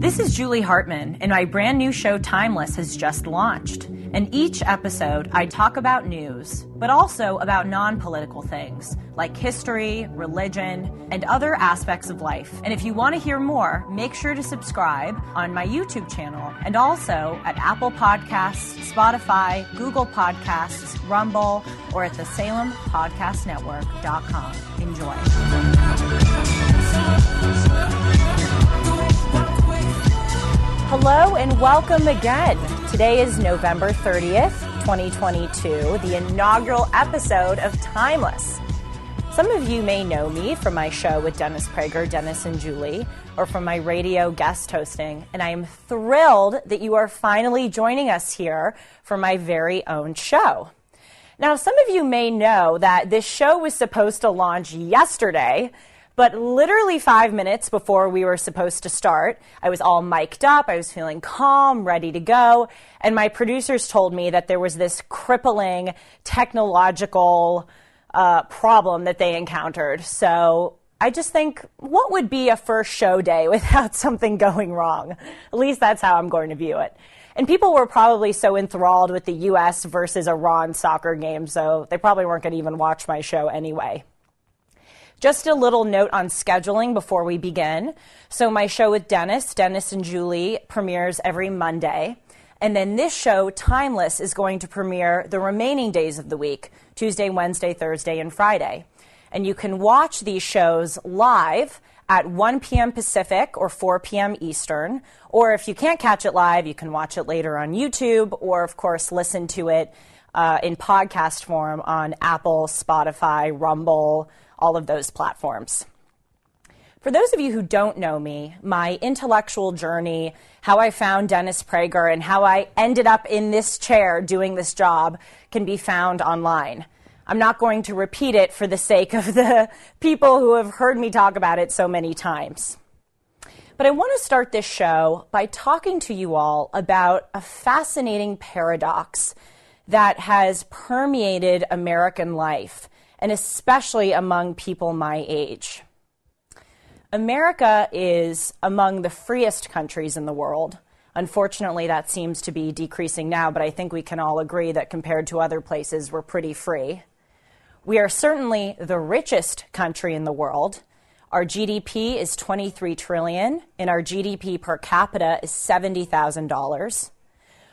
This is Julie Hartman, and my brand new show Timeless has just launched. In each episode, I talk about news, but also about non-political things like history, religion, and other aspects of life. And if you want to hear more, make sure to subscribe on my YouTube channel and also at Apple Podcasts, Spotify, Google Podcasts, Rumble, or at the Salem Podcast Network.com. Enjoy. Hello and welcome again. Today is November 30th, 2022, the inaugural episode of Timeless. Some of you may know me from my show with Dennis Prager, Dennis and Julie, or from my radio guest hosting, and I am thrilled that you are finally joining us here for my very own show. Now, some of you may know that this show was supposed to launch yesterday, but literally 5 minutes before we were supposed to start, I was all mic'd up, I was feeling calm, ready to go, and my producers told me that there was this crippling technological problem that they encountered. So I just think, what would be a first show day without something going wrong? At least that's how I'm going to view it. And people were probably so enthralled with the U.S. versus Iran soccer game, so they probably weren't going to even watch my show anyway. Just a little note on scheduling before we begin. So my show with Dennis and Julie premieres every Monday. And then this show, Timeless, is going to premiere the remaining days of the week, Tuesday, Wednesday, Thursday, and Friday. And you can watch these shows live at 1 p.m. Pacific or 4 p.m. Eastern. Or if you can't catch it live, you can watch it later on YouTube or, of course, listen to it in podcast form on Apple, Spotify, Rumble, all of those platforms. For those of you who don't know me, my intellectual journey, how I found Dennis Prager, and how I ended up in this chair doing this job can be found online. I'm not going to repeat it for the sake of the people who have heard me talk about it so many times. But I want to start this show by talking to you all about a fascinating paradox that has permeated American life, and especially among people my age. America is among the freest countries in the world. Unfortunately, that seems to be decreasing now, but I think we can all agree that compared to other places, we're pretty free. We are certainly the richest country in the world. Our GDP is $23 trillion, and our GDP per capita is $70,000.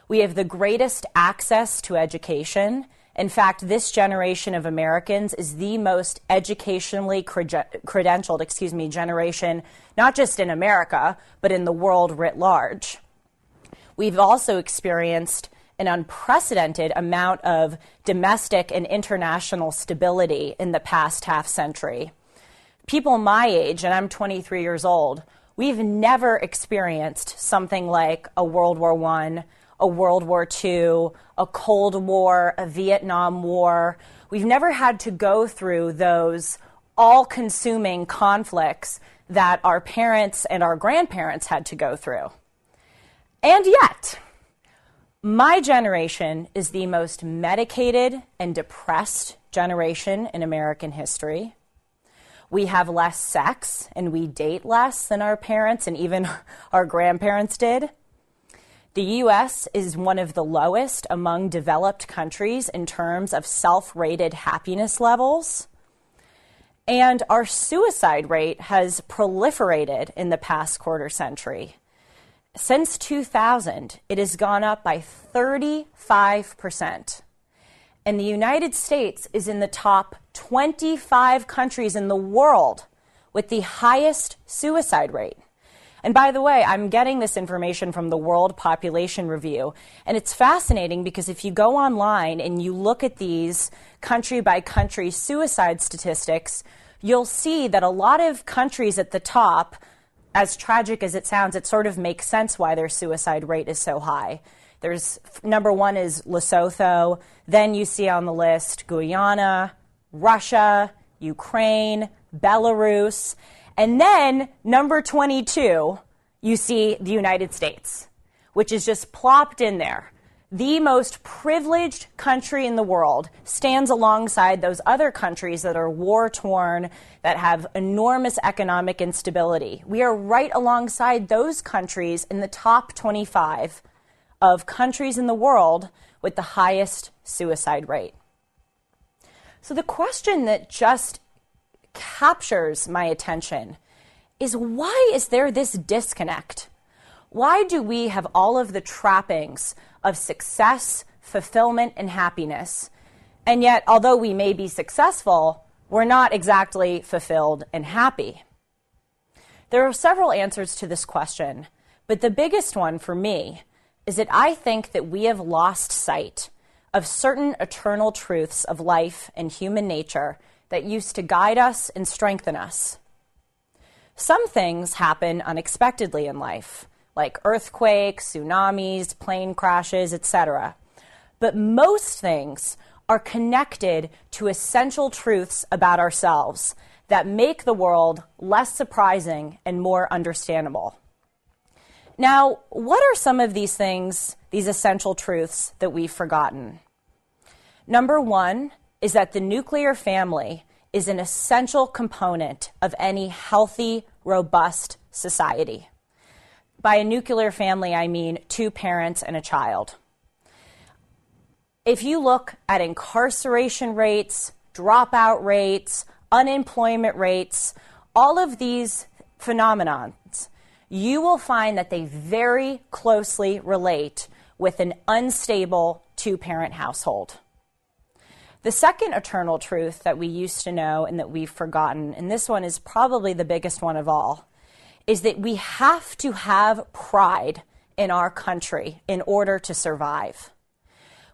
We have the greatest access to education. In fact, this generation of Americans is the most educationally credentialed, generation, not just in America, but in the world writ large. We've also experienced an unprecedented amount of domestic and international stability in the past half century. People my age, and I'm 23 years old, we've never experienced something like a World War I, a World War II, a Cold War, a Vietnam War. We've never had to go through those all-consuming conflicts that our parents and our grandparents had to go through. And yet, my generation is the most medicated and depressed generation in American history. We have less sex and we date less than our parents and even our grandparents did. The U.S. is one of the lowest among developed countries in terms of self-rated happiness levels. And our suicide rate has proliferated in the past quarter century. Since 2000, it has gone up by 35%. And the United States is in the top 25 countries in the world with the highest suicide rate. And by the way, I'm getting this information from the World Population Review. And it's fascinating because if you go online and you look at these country-by-country suicide statistics, you'll see that a lot of countries at the top, as tragic as it sounds, it sort of makes sense why their suicide rate is so high. There's number one is Lesotho. Then you see on the list Guyana, Russia, Ukraine, Belarus. And then, number 22, you see the United States, which is just plopped in there. the most privileged country in the world, stands alongside those other countries that are war-torn, that have enormous economic instability. We are right alongside those countries in the top 25 of countries in the world with the highest suicide rate. So the question that just captures my attention is, why is there this disconnect? Why do we have all of the trappings of success, fulfillment, and happiness, and yet, although we may be successful, we're not exactly fulfilled and happy? There are several answers to this question, but the biggest one for me is that I think that we have lost sight of certain eternal truths of life and human nature that used to guide us and strengthen us. Some things happen unexpectedly in life, like earthquakes, tsunamis, plane crashes, etc. But most things are connected to essential truths about ourselves that make the world less surprising and more understandable. Now, what are some of these things, these essential truths that we've forgotten? Number one is that the nuclear family is an essential component of any healthy, robust society. By a nuclear family, I mean 2 parents and a child. If you look at incarceration rates, dropout rates, unemployment rates, all of these phenomena, you will find that they very closely relate with an unstable 2-parent household. The second eternal truth that we used to know and that we've forgotten, and this one is probably the biggest one of all, is that we have to have pride in our country in order to survive.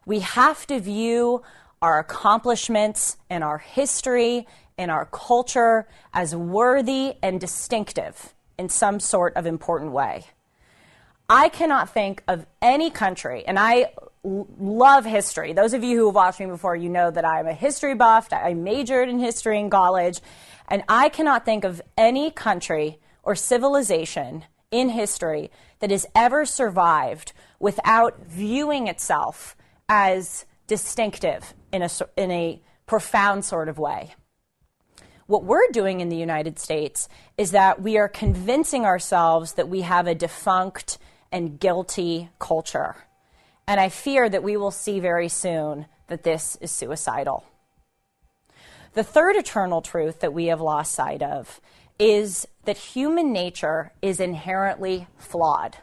We have to view our accomplishments and our history and our culture as worthy and distinctive in some sort of important way. I cannot think of any country, and I love history. Those of you who have watched me before, you know that I'm a history buff. I majored in history in college, and I cannot think of any country or civilization in history that has ever survived without viewing itself as distinctive in a profound sort of way. What we're doing in the United States is that we are convincing ourselves that we have a defunct and guilty culture. And I fear that we will see very soon that this is suicidal. The third eternal truth that we have lost sight of is that human nature is inherently flawed.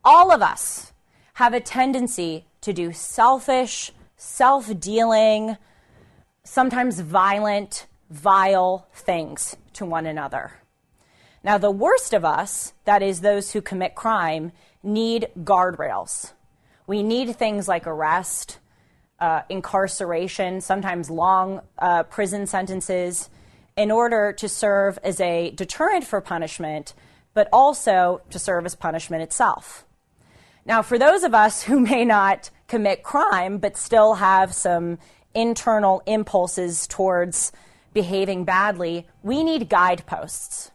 All of us have a tendency to do selfish, self-dealing, sometimes violent, vile things to one another. Now, the worst of us, that is those who commit crime, need guardrails. We need things like arrest, incarceration, sometimes long prison sentences, in order to serve as a deterrent for punishment, but also to serve as punishment itself. Now, for those of us who may not commit crime, but still have some internal impulses towards behaving badly, we need guideposts.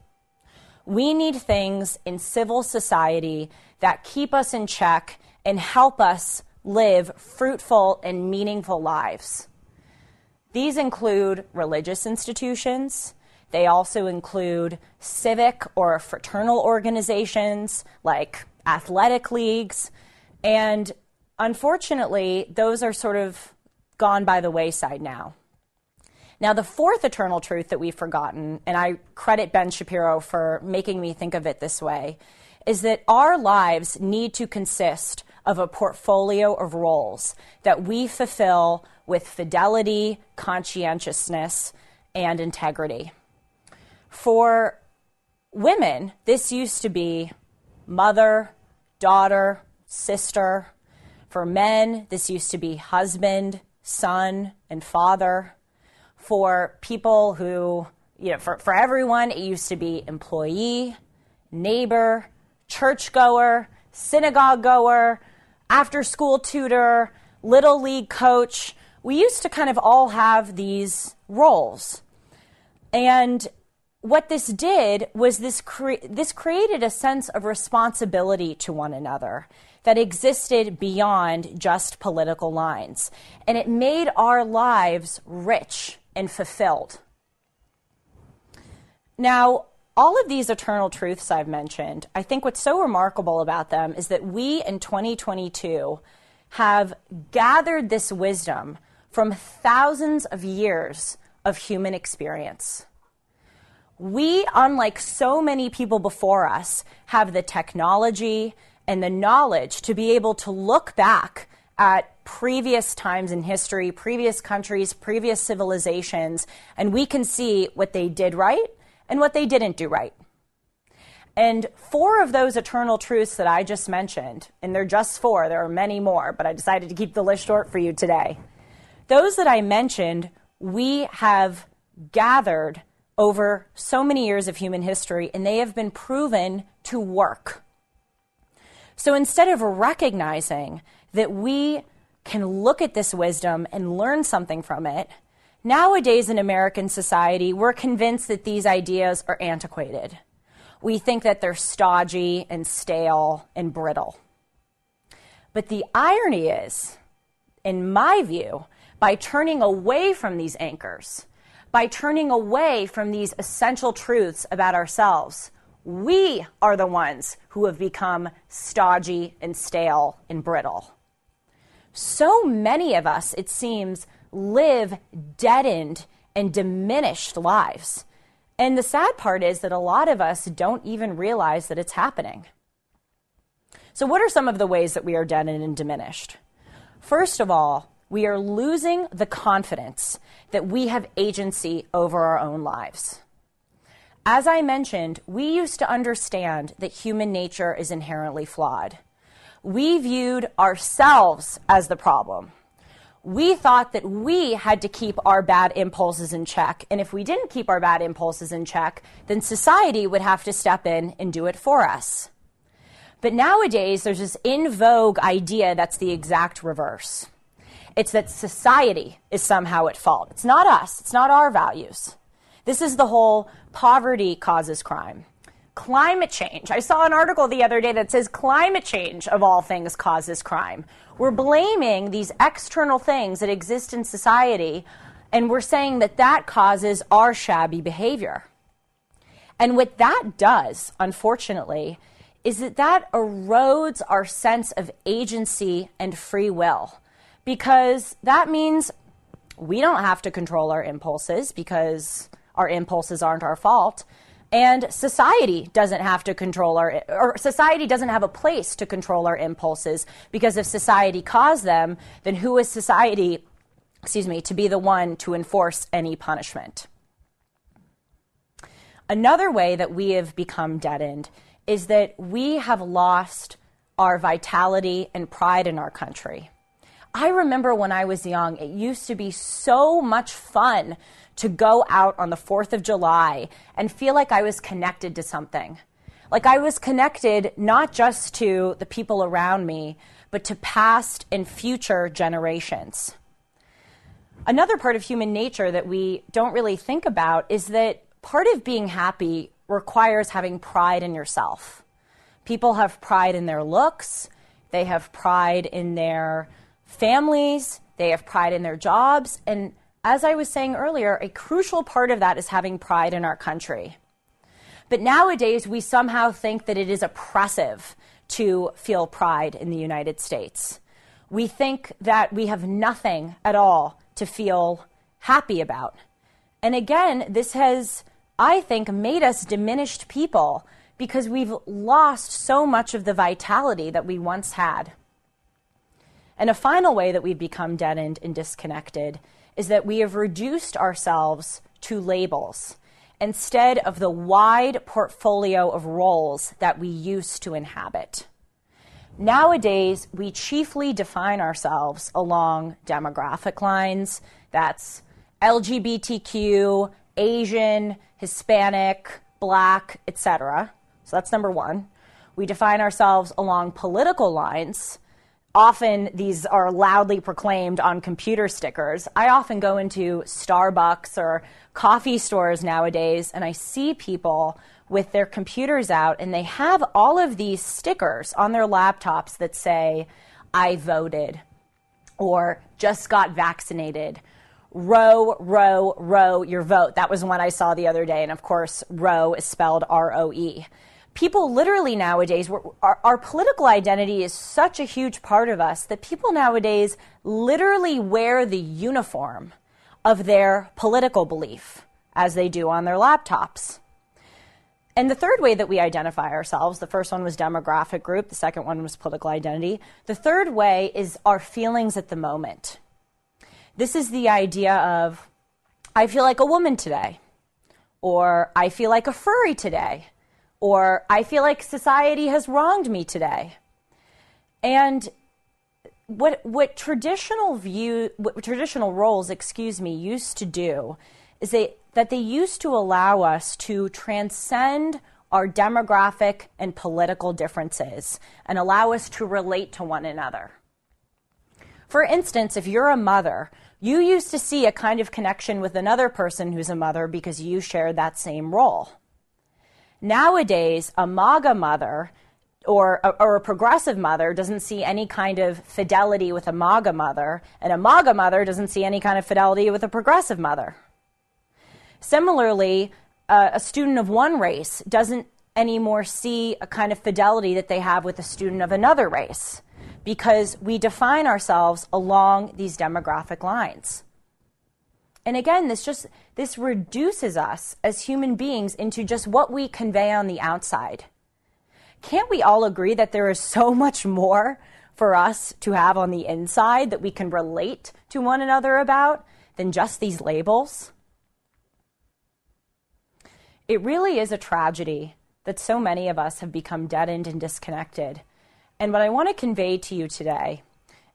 We need things in civil society that keep us in check and help us live fruitful and meaningful lives. These include religious institutions. They also include civic or fraternal organizations like athletic leagues. And unfortunately, those are sort of gone by the wayside now. Now, the fourth eternal truth that we've forgotten, and I credit Ben Shapiro for making me think of it this way, is that our lives need to consist of a portfolio of roles that we fulfill with fidelity, conscientiousness, and integrity. For women, this used to be mother, daughter, sister. For men, this used to be husband, son, and father. For people who, for everyone, it used to be employee, neighbor, churchgoer, synagogue goer, after-school tutor, little league coach. We used to kind of all have these roles. And what this did was this created a sense of responsibility to one another that existed beyond just political lines. And it made our lives rich and fulfilled. Now, all of these eternal truths I've mentioned, I think what's so remarkable about them is that we in 2022 have gathered this wisdom from thousands of years of human experience. We, unlike so many people before us, have the technology and the knowledge to be able to look back at previous times in history, previous countries, previous civilizations, and we can see what they did right and what they didn't do right. And 4 of those eternal truths that I just mentioned, and they're just 4, there are many more, but I decided to keep the list short for you today. Those that I mentioned, we have gathered over so many years of human history, and they have been proven to work. So instead of recognizing that we can look at this wisdom and learn something from it, nowadays in American society, we're convinced that these ideas are antiquated. We think that they're stodgy and stale and brittle. But the irony is, in my view, by turning away from these anchors, by turning away from these essential truths about ourselves, we are the ones who have become stodgy and stale and brittle. So many of us, it seems, live deadened and diminished lives. And the sad part is that a lot of us don't even realize that it's happening. So what are some of the ways that we are deadened and diminished? First of all, we are losing the confidence that we have agency over our own lives. As I mentioned, we used to understand that human nature is inherently flawed. We viewed ourselves as the problem. We thought that we had to keep our bad impulses in check, and if we didn't keep our bad impulses in check, then society would have to step in and do it for us. But nowadays, there's this in vogue idea that's the exact reverse. It's that society is somehow at fault. It's not us. It's not our values. This is the whole poverty causes crime. Climate change. I saw an article the other day that says climate change, of all things, causes crime. We're blaming these external things that exist in society, and we're saying that that causes our shabby behavior. And what that does, unfortunately, is that erodes our sense of agency and free will. Because that means we don't have to control our impulses because our impulses aren't our fault. And society doesn't have to control or society doesn't have a place to control our impulses, because if society caused them, then who is society, to be the one to enforce any punishment? Another way that we have become deadened is that we have lost our vitality and pride in our country. I remember when I was young, it used to be so much fun to go out on the 4th of July and feel like I was connected to something. Like I was connected not just to the people around me, but to past and future generations. Another part of human nature that we don't really think about is that part of being happy requires having pride in yourself. People have pride in their looks, they have pride in their families, they have pride in their jobs, and as I was saying earlier, a crucial part of that is having pride in our country. But nowadays, we somehow think that it is oppressive to feel pride in the United States. We think that we have nothing at all to feel happy about. And again, this has, I think, made us diminished people because we've lost so much of the vitality that we once had. And a final way that we've become deadened and disconnected is that we have reduced ourselves to labels instead of the wide portfolio of roles that we used to inhabit. Nowadays, we chiefly define ourselves along demographic lines. That's LGBTQ, Asian, Hispanic, Black, etc. So that's number one. We define ourselves along political lines. often these are loudly proclaimed on computer stickers. I often go into Starbucks or coffee stores nowadays, and I see people with their computers out, and they have all of these stickers on their laptops that say, I voted, or just got vaccinated. Row, row, row your vote. That was one I saw the other day, and of course, row is spelled R-O-E. People literally nowadays, our political identity is such a huge part of us that people nowadays literally wear the uniform of their political belief as they do on their laptops. And the third way that we identify ourselves, the first one was demographic group, the second one was political identity. The third way is our feelings at the moment. This is the idea of, I feel like a woman today, or I feel like a furry today, or I feel like society has wronged me today. And what traditional roles, used to do is that they used to allow us to transcend our demographic and political differences and allow us to relate to one another. For instance, if you're a mother, you used to see a kind of connection with another person who's a mother because you shared that same role. Nowadays, a MAGA mother or a progressive mother doesn't see any kind of fidelity with a MAGA mother, and a MAGA mother doesn't see any kind of fidelity with a progressive mother. Similarly, a student of one race doesn't anymore see a kind of fidelity that they have with a student of another race, because we define ourselves along these demographic lines. And again, this reduces us as human beings into just what we convey on the outside. Can't we all agree that there is so much more for us to have on the inside that we can relate to one another about than just these labels? It really is a tragedy that so many of us have become deadened and disconnected. And what I want to convey to you today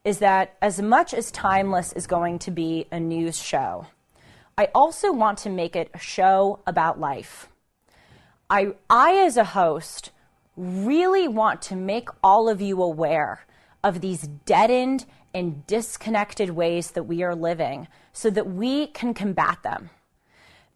is that as much as Timeless is going to be a news show, I also want to make it a show about life. I as a host, really want to make all of you aware of these deadened and disconnected ways that we are living so that we can combat them.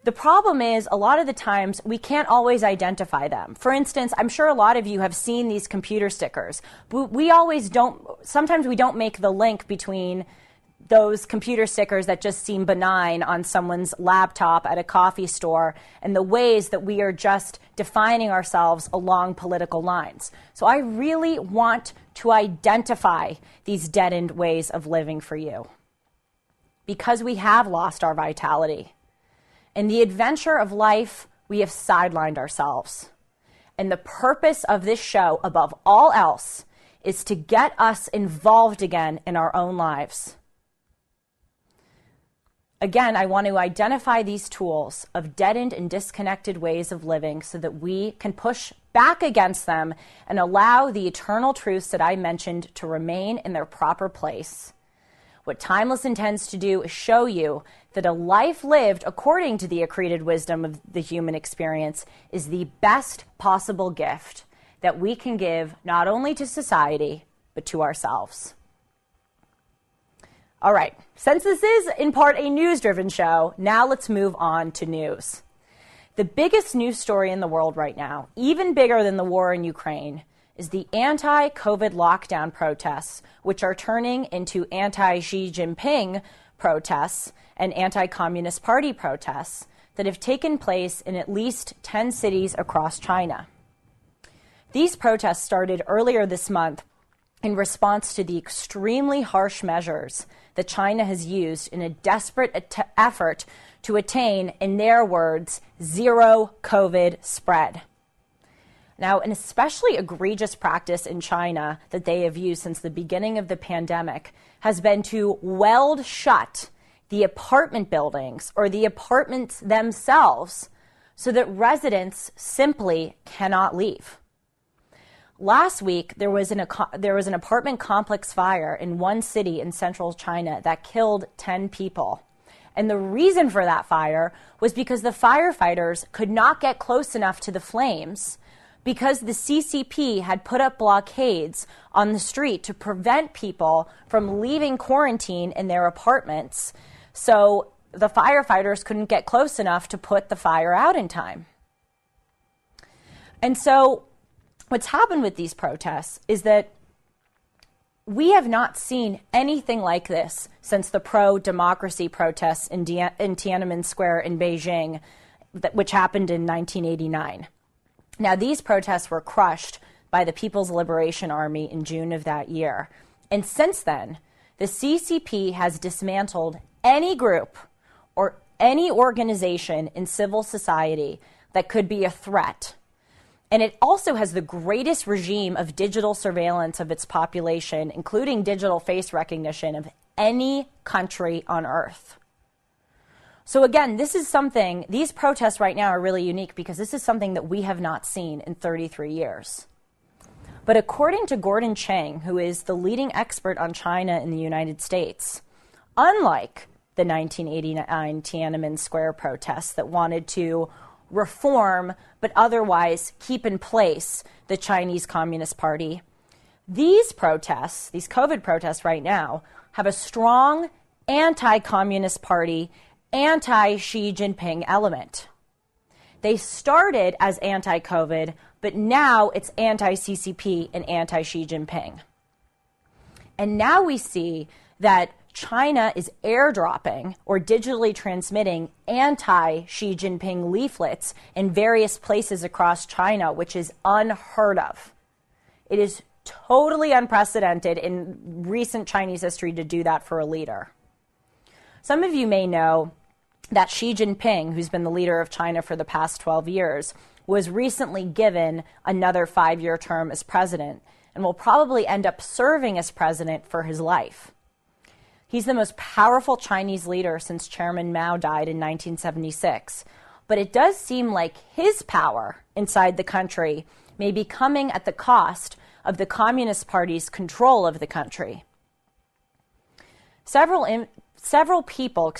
The problem is, a lot of the times, we can't always identify them. For instance, I'm sure a lot of you have seen these computer stickers. Sometimes we don't make the link between those computer stickers that just seem benign on someone's laptop at a coffee store and the ways that we are just defining ourselves along political lines. So I really want to identify these deadened ways of living for you, because we have lost our vitality. In the adventure of life, we have sidelined ourselves. And the purpose of this show, above all else, is to get us involved again in our own lives. Again, I want to identify these tools of deadened and disconnected ways of living so that we can push back against them and allow the eternal truths that I mentioned to remain in their proper place. What Timeless intends to do is show you that a life lived according to the accreted wisdom of the human experience is the best possible gift that we can give not only to society, but to ourselves. All right, since this is in part a news-driven show, now let's move on to news. The biggest news story in the world right now, even bigger than the war in Ukraine, is the anti-COVID lockdown protests, which are turning into anti-Xi Jinping protests and anti-Communist Party protests that have taken place in at least 10 cities across China. These protests started earlier this month in response to the extremely harsh measures that China has used in a desperate effort to attain, in their words, zero COVID spread. Now, an especially egregious practice in China that they have used since the beginning of the pandemic has been to weld shut the apartment buildings or the apartments themselves so that residents simply cannot leave. Last week, there was an apartment complex fire in one city in central China that killed 10 people. And the reason for that fire was because the firefighters could not get close enough to the flames because the CCP had put up blockades on the street to prevent people from leaving quarantine in their apartments, so the firefighters couldn't get close enough to put the fire out in time. And so what's happened with these protests is that we have not seen anything like this since the pro-democracy protests in Tiananmen Square in Beijing, which happened in 1989. Now, these protests were crushed by the People's Liberation Army in June of that year. And since then, the CCP has dismantled any group or any organization in civil society that could be a threat. And it also has the greatest regime of digital surveillance of its population, including digital face recognition, of any country on earth. So again, these protests right now are really unique because this is something that we have not seen in 33 years. But according to Gordon Chang, who is the leading expert on China in the United States, unlike the 1989 Tiananmen Square protests that wanted to reform but otherwise keep in place the Chinese Communist Party, these protests, these COVID protests right now, have a strong anti-Communist Party, anti-Xi Jinping element. They started as anti-COVID, but now it's anti-CCP and anti-Xi Jinping. And now we see that China is airdropping or digitally transmitting anti-Xi Jinping leaflets in various places across China, which is unheard of. It is totally unprecedented in recent Chinese history to do that for a leader. Some of you may know that Xi Jinping, who's been the leader of China for the past 12 years, was recently given another 5-year term as president and will probably end up serving as president for his life. He's the most powerful Chinese leader since Chairman Mao died in 1976. But it does seem like his power inside the country may be coming at the cost of the Communist Party's control of the country. Several people,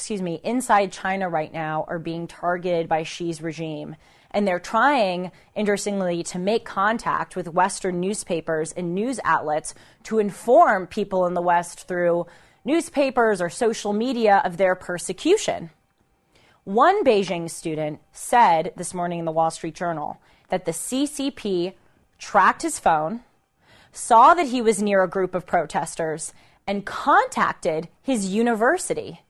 inside China right now are being targeted by Xi's regime. And they're trying, interestingly, to make contact with Western newspapers and news outlets to inform people in the West through newspapers or social media of their persecution. One Beijing student said this morning in the Wall Street Journal that the CCP tracked his phone, saw that he was near a group of protesters, and contacted his university.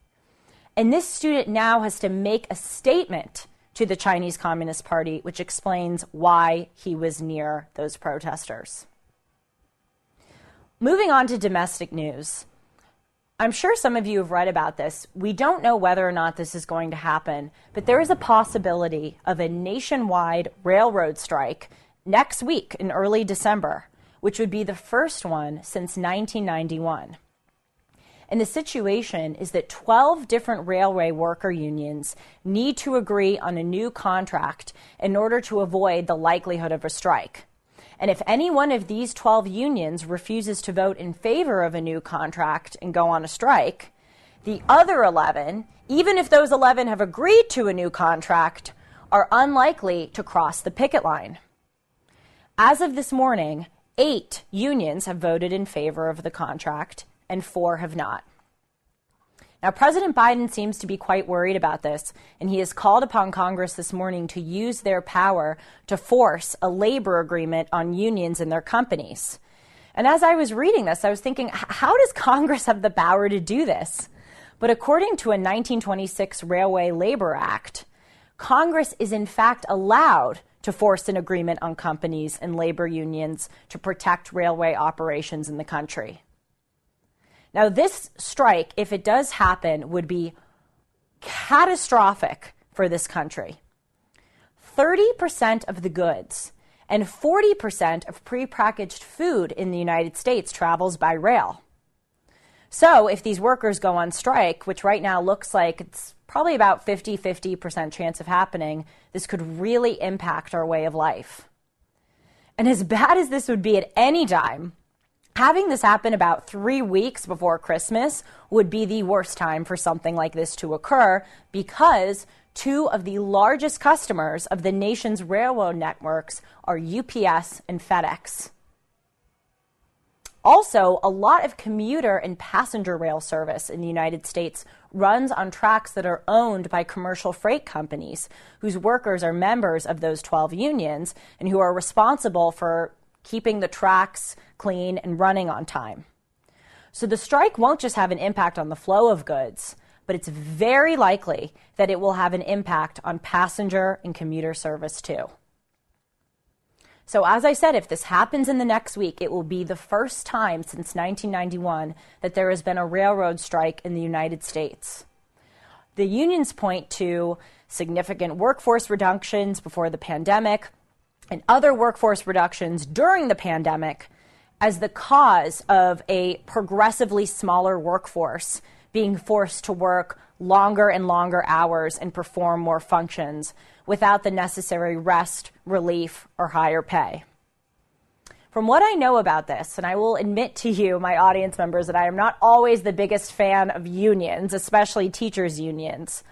And this student now has to make a statement to the Chinese Communist Party, which explains why he was near those protesters. Moving on to domestic news. I'm sure some of you have read about this. We don't know whether or not this is going to happen, but there is a possibility of a nationwide railroad strike next week in early December, which would be the first one since 1991. And the situation is that 12 different railway worker unions need to agree on a new contract in order to avoid the likelihood of a strike. And if any one of these 12 unions refuses to vote in favor of a new contract and go on a strike, the other 11, even if those 11 have agreed to a new contract, are unlikely to cross the picket line. As of this morning, 8 unions have voted in favor of the contract and 4 have not. Now, President Biden seems to be quite worried about this, and he has called upon Congress this morning to use their power to force a labor agreement on unions and their companies. And as I was reading this, I was thinking, how does Congress have the power to do this? But according to a 1926 Railway Labor Act, Congress is in fact allowed to force an agreement on companies and labor unions to protect railway operations in the country. Now, this strike, if it does happen, would be catastrophic for this country. 30% of the goods and 40% of prepackaged food in the United States travels by rail. So if these workers go on strike, which right now looks like it's probably about 50% chance of happening, this could really impact our way of life. And as bad as this would be at any time, having this happen about 3 weeks before Christmas would be the worst time for something like this to occur, because Two of the largest customers of the nation's railroad networks are UPS and FedEx. Also, a lot of commuter and passenger rail service in the United States runs on tracks that are owned by commercial freight companies whose workers are members of those 12 unions and who are responsible for keeping the tracks clean and running on time. So the strike won't just have an impact on the flow of goods, but it's very likely that it will have an impact on passenger and commuter service too. So as I said, if this happens in the next week, it will be the first time since 1991 that there has been a railroad strike in the United States. The unions point to significant workforce reductions before the pandemic and other workforce reductions during the pandemic as the cause of a progressively smaller workforce being forced to work longer and longer hours and perform more functions without the necessary rest, relief, or higher pay. From what I know about this, and I will admit to you, my audience members, that I am not always the biggest fan of unions, especially teachers' unions.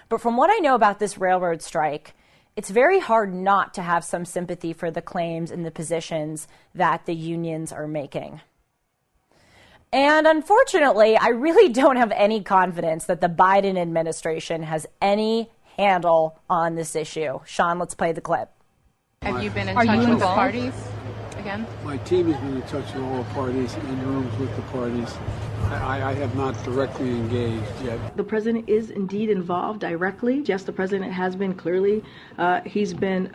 But from what I know about this railroad strike, it's very hard not to have some sympathy for the claims and the positions that the unions are making. And unfortunately, I really don't have any confidence that the Biden administration has any handle on this issue. Sean, let's play the clip. Have you been in touch with the parties again? My team has been in touch with all the parties, in rooms with the parties. I have not directly engaged yet. The president is indeed involved directly. Yes, the president has been clearly. He's been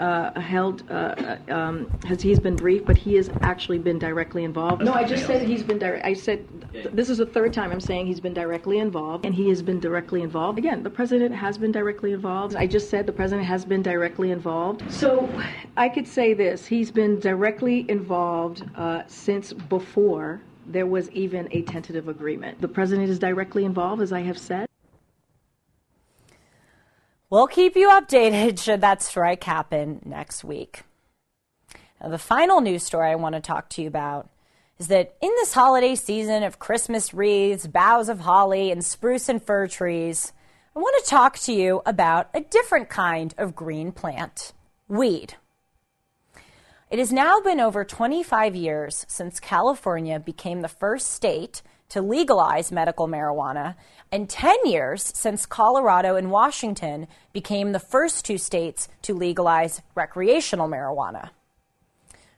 he's been briefed, but he has actually been directly involved. No, I just said he's been direct. I said this is the third time I'm saying he's been directly involved, and he has been directly involved. Again, the president has been directly involved. I just said the president has been directly involved. So I could say this: he's been directly involved since before there was even a tentative agreement. The president is directly involved, as I have said. We'll keep you updated should that strike happen next week. Now, the final news story I want to talk to you about is that in this holiday season of Christmas wreaths, boughs of holly, and spruce and fir trees, I want to talk to you about a different kind of green plant, weed. It has now been over 25 years since California became the first state to legalize medical marijuana, and 10 years since Colorado and Washington became the first two states to legalize recreational marijuana.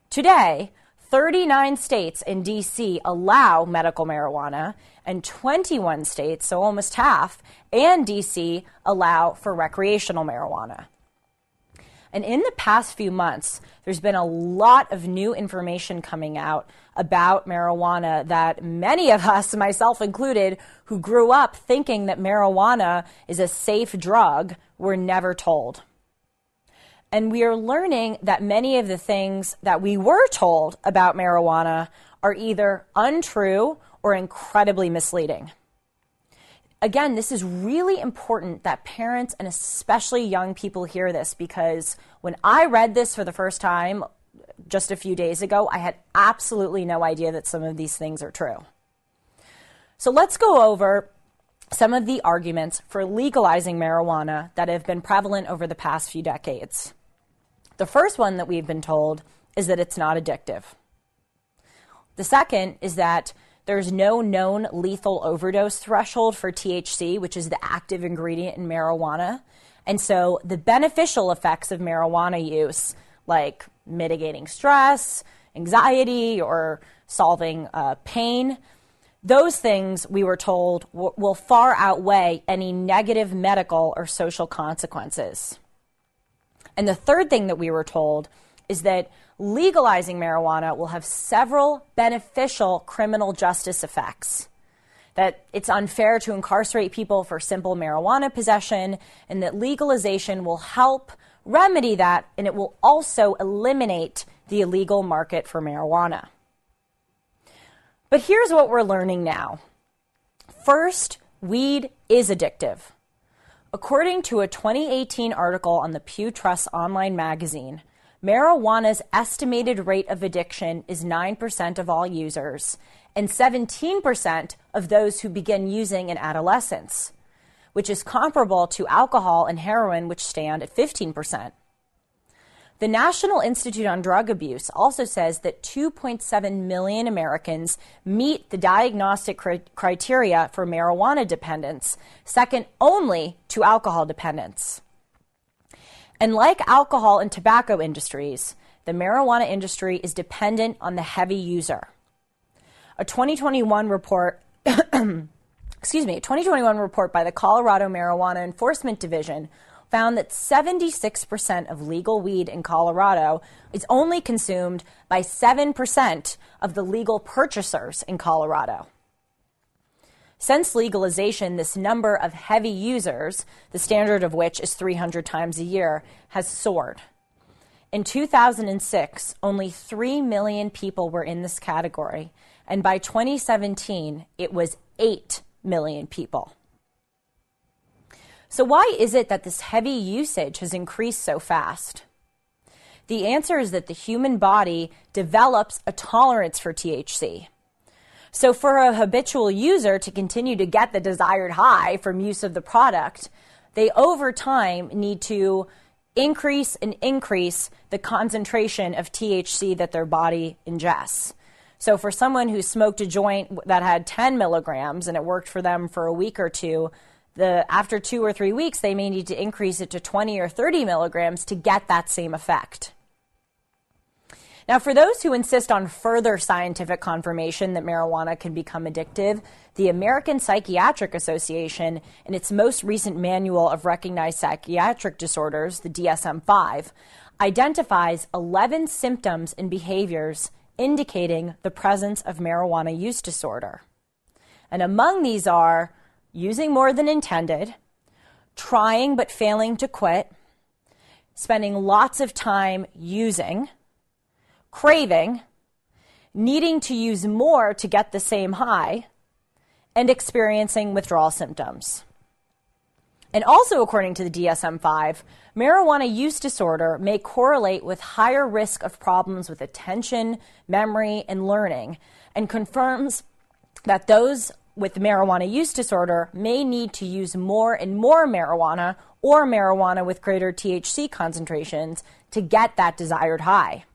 Today, 39 states in D.C. allow medical marijuana, and 21 states, so almost half, and D.C. allow for recreational marijuana. And in the past few months, there's been a lot of new information coming out about marijuana that many of us, myself included, who grew up thinking that marijuana is a safe drug, were never told. And we are learning that many of the things that we were told about marijuana are either untrue or incredibly misleading. Again, this is really important that parents and especially young people hear this, because when I read this for the first time just a few days ago, I had absolutely no idea that some of these things are true. So let's go over some of the arguments for legalizing marijuana that have been prevalent over the past few decades. The first one that we've been told is that it's not addictive. The second is that there's no known lethal overdose threshold for THC, which is the active ingredient in marijuana. And so the beneficial effects of marijuana use, like mitigating stress, anxiety, or solving pain, those things, we were told, will far outweigh any negative medical or social consequences. And the third thing that we were told is that legalizing marijuana will have several beneficial criminal justice effects. That it's unfair to incarcerate people for simple marijuana possession, and that legalization will help remedy that, and it will also eliminate the illegal market for marijuana. But here's what we're learning now. First, weed is addictive. According to a 2018 article on the Pew Trust online magazine, marijuana's estimated rate of addiction is 9% of all users and 17% of those who begin using in adolescence, which is comparable to alcohol and heroin, which stand at 15%. The National Institute on Drug Abuse also says that 2.7 million Americans meet the diagnostic criteria for marijuana dependence, second only to alcohol dependence. And like alcohol and tobacco industries, the marijuana industry is dependent on the heavy user. A 2021 report by the Colorado Marijuana Enforcement Division found that 76% of legal weed in Colorado is only consumed by 7% of the legal purchasers in Colorado. Since legalization, this number of heavy users, the standard of which is 300 times a year, has soared. In 2006, only 3 million people were in this category, and by 2017, it was 8 million people. So why is it that this heavy usage has increased so fast? The answer is that the human body develops a tolerance for THC. So for a habitual user to continue to get the desired high from use of the product, they over time need to increase the concentration of THC that their body ingests. So for someone who smoked a joint that had 10 milligrams and it worked for them for a week or two, after 2 or 3 weeks, they may need to increase it to 20 or 30 milligrams to get that same effect. Now, for those who insist on further scientific confirmation that marijuana can become addictive, the American Psychiatric Association, in its most recent manual of recognized psychiatric disorders, the DSM-5, identifies 11 symptoms and behaviors indicating the presence of marijuana use disorder. And among these are using more than intended, trying but failing to quit, spending lots of time using, craving, needing to use more to get the same high, and experiencing withdrawal symptoms. And also, according to the DSM-5, marijuana use disorder may correlate with higher risk of problems with attention, memory, and learning, and confirms that those with marijuana use disorder may need to use more and more marijuana or marijuana with greater THC concentrations to get that desired high.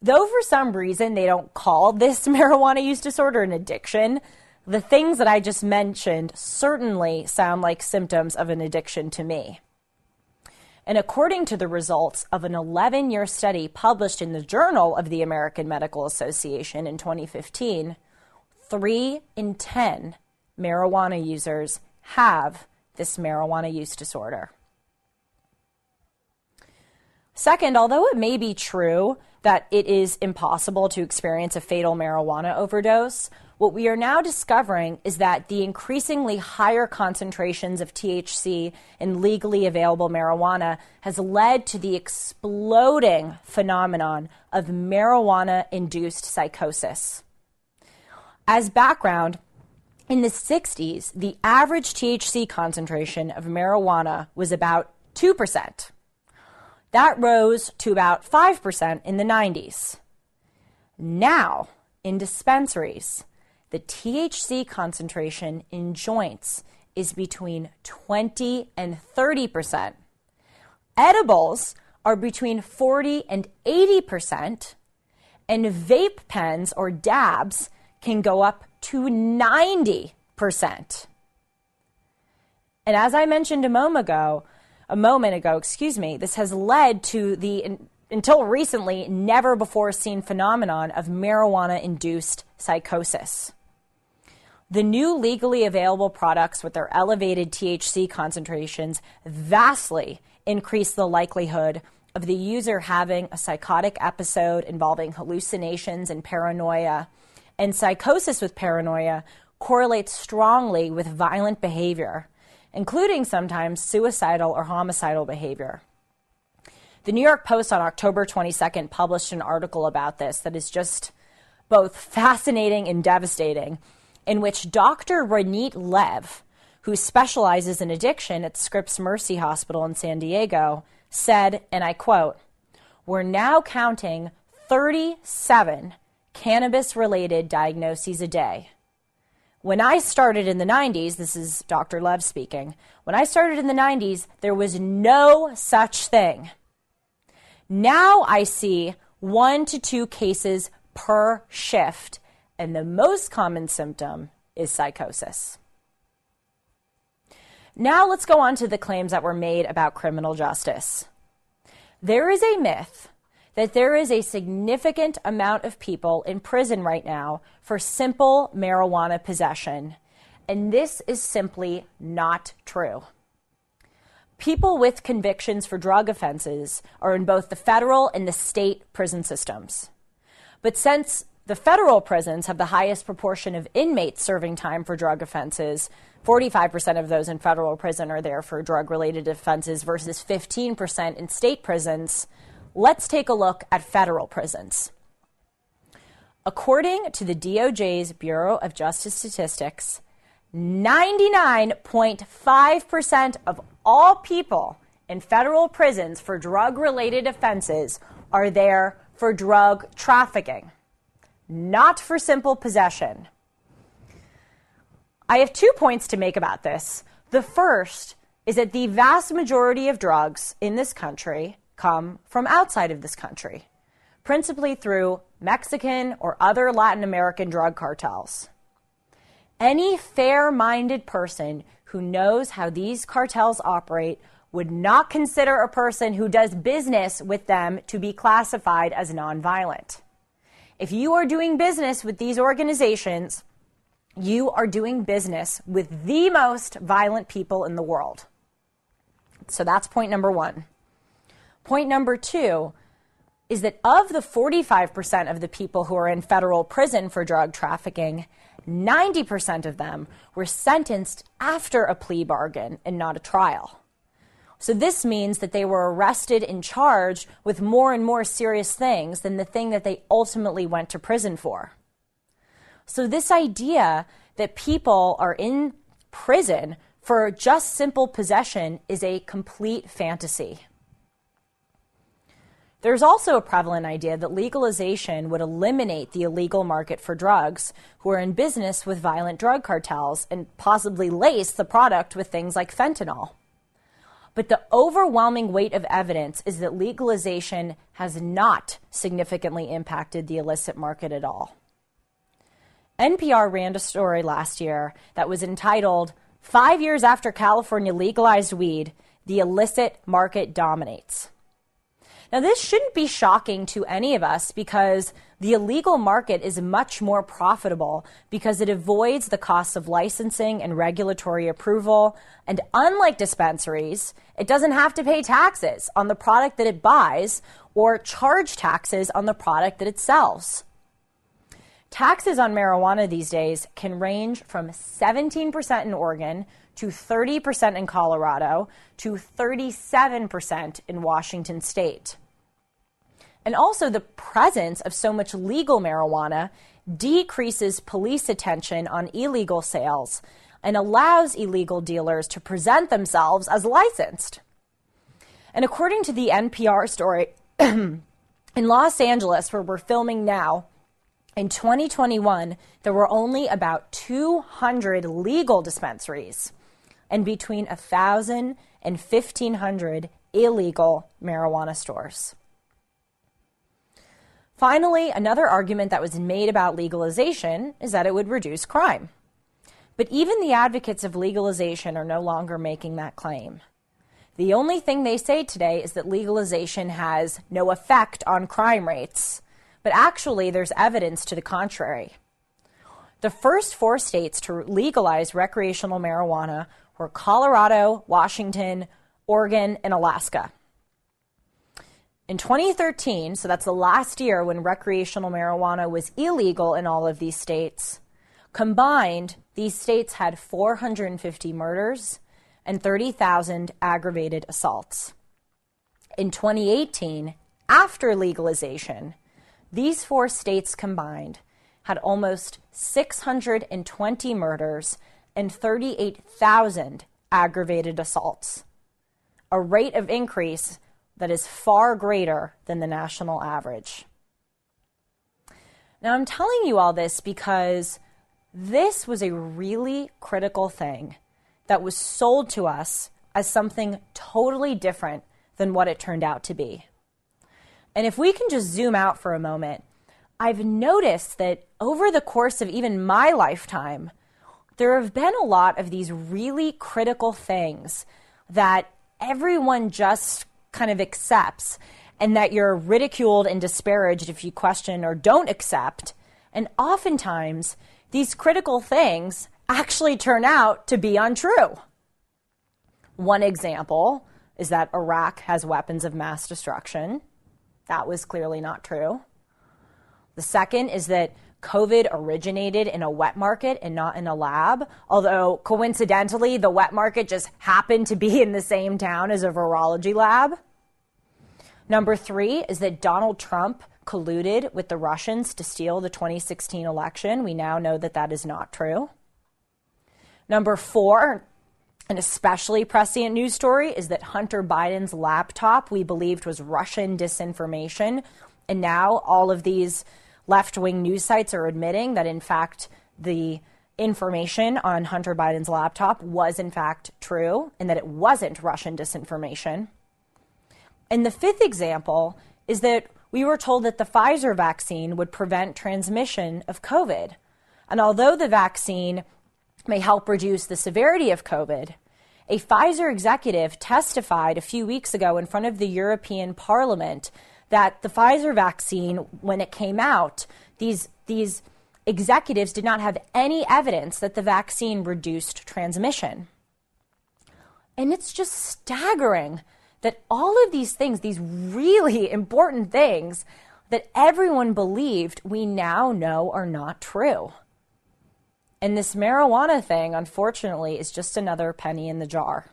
Though for some reason they don't call this marijuana use disorder an addiction, the things that I just mentioned certainly sound like symptoms of an addiction to me. And according to the results of an 11-year study published in the Journal of the American Medical Association in 2015, 3 in 10 marijuana users have this marijuana use disorder. Second, although it may be true that it is impossible to experience a fatal marijuana overdose, what we are now discovering is that the increasingly higher concentrations of THC in legally available marijuana has led to the exploding phenomenon of marijuana-induced psychosis. As background, in the 60s, the average THC concentration of marijuana was about 2%. That rose to about 5% in the 90s. Now, in dispensaries, the THC concentration in joints is between 20 and 30%. Edibles are between 40 and 80%, and vape pens or dabs can go up to 90%. And as I mentioned a moment ago, this has led to the, until recently, never before seen phenomenon of marijuana-induced psychosis. The new legally available products with their elevated THC concentrations vastly increase the likelihood of the user having a psychotic episode involving hallucinations and paranoia. And psychosis with paranoia correlates strongly with violent behavior, including sometimes suicidal or homicidal behavior. The New York Post on October 22nd published an article about this that is just both fascinating and devastating, in which Dr. Ranit Lev, who specializes in addiction at Scripps Mercy Hospital in San Diego, said, and I quote, "We're now counting 37 cannabis-related diagnoses a day. When I started in the 90s, this is Dr. Lev speaking, when I started in the 90s, there was no such thing. Now I see 1 to 2 cases per shift, and the most common symptom is psychosis. Now let's go on to the claims that were made about criminal justice. There is a myth that there is a significant amount of people in prison right now for simple marijuana possession, and this is simply not true. People with convictions for drug offenses are in both the federal and the state prison systems. But since the federal prisons have the highest proportion of inmates serving time for drug offenses, 45% of those in federal prison are there for drug-related offenses versus 15% in state prisons. Let's take a look at federal prisons. According to the DOJ's Bureau of Justice Statistics, 99.5% of all people in federal prisons for drug-related offenses are there for drug trafficking, not for simple possession. I have 2 points to make about this. The first is that the vast majority of drugs in this country come from outside of this country, principally through Mexican or other Latin American drug cartels. Any fair-minded person who knows how these cartels operate would not consider a person who does business with them to be classified as nonviolent. If you are doing business with these organizations, you are doing business with the most violent people in the world. So that's point number 1. Point number 2 is that of the 45% of the people who are in federal prison for drug trafficking, 90% of them were sentenced after a plea bargain and not a trial. So this means that they were arrested and charged with more and more serious things than the thing that they ultimately went to prison for. So this idea that people are in prison for just simple possession is a complete fantasy. There's also a prevalent idea that legalization would eliminate the illegal market for drugs who are in business with violent drug cartels and possibly lace the product with things like fentanyl. But the overwhelming weight of evidence is that legalization has not significantly impacted the illicit market at all. NPR ran a story last year that was entitled, 5 years after California legalized weed, the illicit market dominates. Now, this shouldn't be shocking to any of us because the illegal market is much more profitable because it avoids the costs of licensing and regulatory approval. And unlike dispensaries, it doesn't have to pay taxes on the product that it buys or charge taxes on the product that it sells. Taxes on marijuana these days can range from 17% in Oregon to 30% in Colorado to 37% in Washington state. And also the presence of so much legal marijuana decreases police attention on illegal sales and allows illegal dealers to present themselves as licensed. And according to the NPR story, in Los Angeles, where we're filming now, in 2021, there were only about 200 legal dispensaries and between 1,000 and 1,500 illegal marijuana stores. Finally, another argument that was made about legalization is that it would reduce crime. But even the advocates of legalization are no longer making that claim. The only thing they say today is that legalization has no effect on crime rates. But actually, there's evidence to the contrary. The first 4 states to legalize recreational marijuana were Colorado, Washington, Oregon, and Alaska. In 2013, so that's the last year when recreational marijuana was illegal in all of these states, combined, these states had 450 murders and 30,000 aggravated assaults. In 2018, after legalization, these 4 states combined had almost 620 murders and 38,000 aggravated assaults, a rate of increase that is far greater than the national average. Now, I'm telling you all this because This was a really critical thing that was sold to us as something totally different than what it turned out to be. And if we can just zoom out for a moment, I've noticed that over the course of even my lifetime, there have been a lot of these really critical things that everyone just kind of accepts, and that you're ridiculed and disparaged if you question or don't accept. And oftentimes, these critical things actually turn out to be untrue. One example is that Iraq has weapons of mass destruction. That was clearly not true. The second is that COVID originated in a wet market and not in a lab, although coincidentally, the wet market just happened to be in the same town as a virology lab. Number 3 is that Donald Trump colluded with the Russians to steal the 2016 election. We now know that that is not true. Number 4, an especially prescient news story, is that Hunter Biden's laptop we believed was Russian disinformation. And now all of these left-wing news sites are admitting that, in fact, the information on Hunter Biden's laptop was, in fact, true and that it wasn't Russian disinformation. And the 5th example is that we were told that the Pfizer vaccine would prevent transmission of COVID. And although the vaccine may help reduce the severity of COVID, a Pfizer executive testified a few weeks ago in front of the European Parliament that the Pfizer vaccine, when it came out, these executives did not have any evidence that the vaccine reduced transmission. And it's just staggering that all of these things, these really important things that everyone believed, we now know are not true. And this marijuana thing, unfortunately, is just another penny in the jar.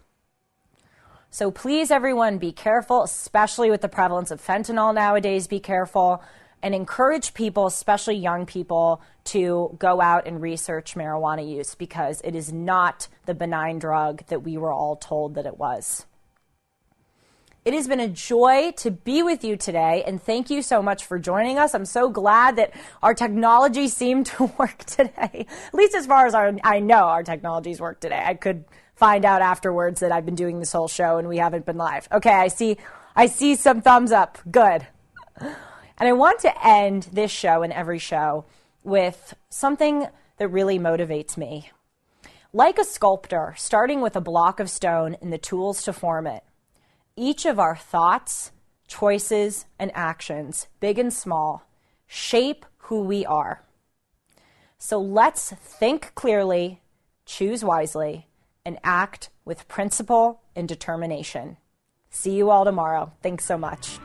So please, everyone, be careful, especially with the prevalence of fentanyl nowadays. Be careful and encourage people, especially young people, to go out and research marijuana use, because it is not the benign drug that we were all told that it was. It has been a joy to be with you today, and thank you so much for joining us. I'm so glad that our technology seemed to work today, at least as far as I know our technologies work today. I could find out afterwards that I've been doing this whole show and we haven't been live. Okay, I see some thumbs up. Good. And I want to end this show and every show with something that really motivates me. Like a sculptor, starting with a block of stone and the tools to form it, each of our thoughts, choices, and actions, big and small, shape who we are. So let's think clearly, choose wisely, and act with principle and determination. See you all tomorrow. Thanks so much.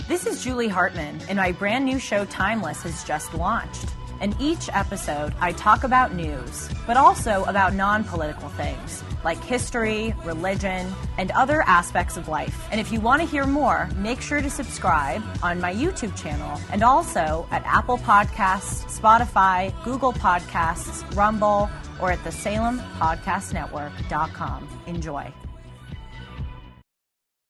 This is Julie Hartman, and my brand new show, Timeless, has just launched. In each episode, I talk about news, but also about non-political things like history, religion, and other aspects of life. And if you want to hear more, make sure to subscribe on my YouTube channel and also at Apple Podcasts, Spotify, Google Podcasts, Rumble, or at the Salem Podcast Network.com. Enjoy.